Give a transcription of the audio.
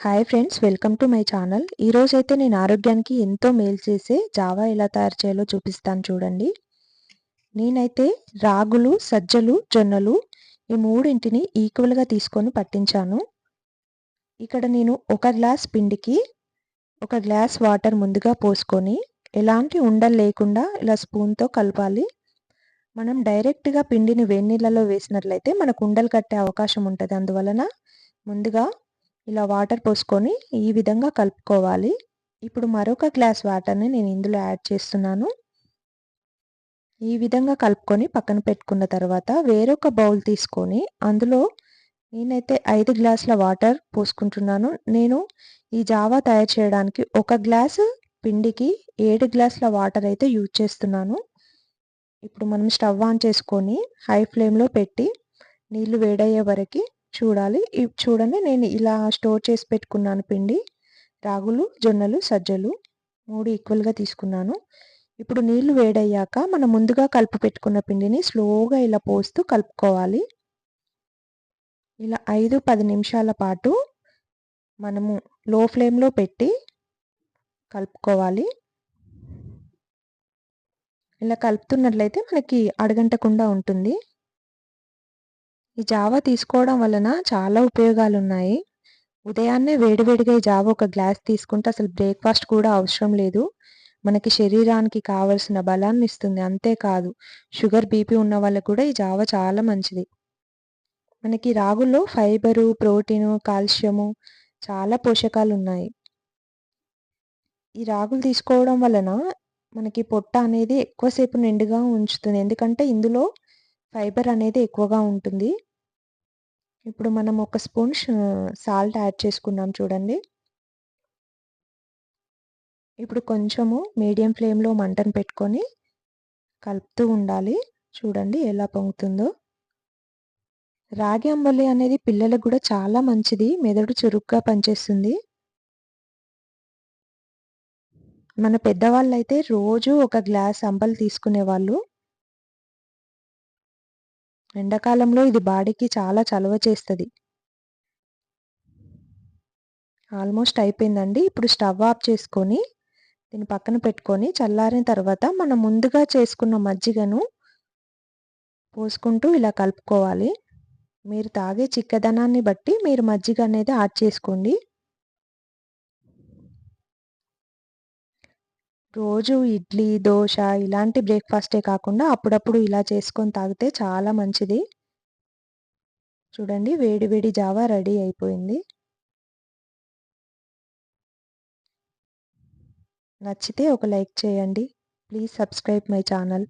Hi friends, welcome to my channel. ఈరోజైతే నేను ఆరోగ్యానికి ఎంతో మేలు చేసే జావా ఎలా తయారు చేయాలో చూపిస్తాను చూడండి. నేనైతే రాగులు, సజ్జలు, జొన్నలు ఈ మూడింటిని ఈక్వల్గా తీసుకొని పట్టించాను. ఇక్కడ నేను ఒక గ్లాస్ పిండికి ఒక గ్లాస్ వాటర్ ముందుగా పోసుకొని ఎలాంటి ఉండలు లేకుండా ఇలా స్పూన్తో కలపాలి. మనం డైరెక్ట్గా పిండిని వేడినీళ్ళలో వేసినట్లయితే మనకు ఉండలు కట్టే అవకాశం ఉంటుంది. అందువలన ముందుగా ఇలా వాటర్ పోసుకొని ఈ విధంగా కలుపుకోవాలి. ఇప్పుడు మరొక గ్లాస్ వాటర్‌ని నేను ఇందులో యాడ్ చేస్తున్నాను. ఈ విధంగా కలుపుకొని పక్కన పెట్టుకున్న తర్వాత వేరొక బౌల్ తీసుకొని అందులో నేనైతే 5 గ్లాసుల వాటర్ పోసుకుంటున్నాను. నేను ఈ జావా తయారు చేయడానికి ఒక గ్లాసు పిండికి 7 గ్లాసుల వాటర్ అయితే యూజ్ చేస్తున్నాను. ఇప్పుడు మనం స్టవ్ ఆన్ చేసుకొని హై ఫ్లేమ్‌లో పెట్టి నీళ్లు వేడయ్యే వరకి చూడాలి. చూడండి, నేను ఇలా స్టోర్ చేసి పెట్టుకున్నాను పిండి. రాగులు, జొన్నలు, సజ్జలు 3 ఈక్వల్‌గా తీసుకున్నాను. ఇప్పుడు నీళ్లు వేడయ్యాక మనం ముందుగా కలిపి పెట్టుకున్న పిండిని స్లోగా ఇలా పోస్తూ కలుపుకోవాలి. ఇలా 5, 10 నిమిషాల పాటు మనము లో ఫ్లేమ్‌లో పెట్టి కలుపుకోవాలి. ఇలా కలుపుతున్నట్లయితే మనకి అడుగంటకుండా ఉంటుంది. ఈ జావా తీసుకోవడం వలన చాలా ఉపయోగాలున్నాయి. ఉదయాన్నే వేడివేడిగా ఈ జావా ఒక గ్లాస్ తీసుకుంటే అసలు బ్రేక్‌ఫాస్ట్ కూడా అవసరం లేదు. మనకి శరీరానికి కావాల్సిన బలాన్నిస్తుంది. అంతేకాదు షుగర్, బీపీ ఉన్న వాళ్ళకి కూడా ఈ జావా చాలా మంచిది. మనకి రాగుల్లో ఫైబరు, ప్రోటీను, కాల్షియము చాలా పోషకాలున్నాయి. ఈ రాగులు తీసుకోవడం వలన మనకి పొట్ట అనేది ఎక్కువసేపు నిండుగా ఉంచుతుంది. ఎందుకంటే ఇందులో ఫైబర్ అనేది ఎక్కువగా ఉంటుంది. ఇప్పుడు మనం ఒక స్పూన్ సాల్ట్ యాడ్ చేసుకున్నాం చూడండి. ఇప్పుడు కొంచెము మీడియం ఫ్లేమ్‌లో మంటను పెట్టుకొని కలుపుతూ ఉండాలి. చూడండి ఎలా పొంగుతుందో. రాగి అంబలి అనేది పిల్లలకు కూడా చాలా మంచిది. మెదడు చురుగ్గా పనిచేస్తుంది. మన పెద్దవాళ్ళైతే రోజు ఒక గ్లాస్ అంబలి తీసుకునేవాళ్ళు. ఎండాకాలంలో ఇది బాడీకి చాలా చలువ చేస్తది. ఆల్మోస్ట్ అయిపోయిందండి. ఇప్పుడు స్టవ్ ఆఫ్ చేసుకొని దీన్ని పక్కన పెట్టుకొని చల్లారిన తర్వాత మనం ముందుగా చేసుకున్న మజ్జిగను పోసుకుంటూ ఇలా కలుపుకోవాలి. మీరు తాగే చిక్కదనాన్ని బట్టి మీరు మజ్జిగ అనేది యాడ్ చేసుకోండి. రోజు ఇడ్లీ, దోస ఇలాంటి బ్రేక్‌ఫాస్టే కాకుండా అప్పుడప్పుడు ఇలా చేసుకొని తాగితే చాలా మంచిది. చూడండి, వేడి వేడి జావా రెడీ అయిపోయింది. నచ్చితే ఒక లైక్ చేయండి. Please subscribe my channel.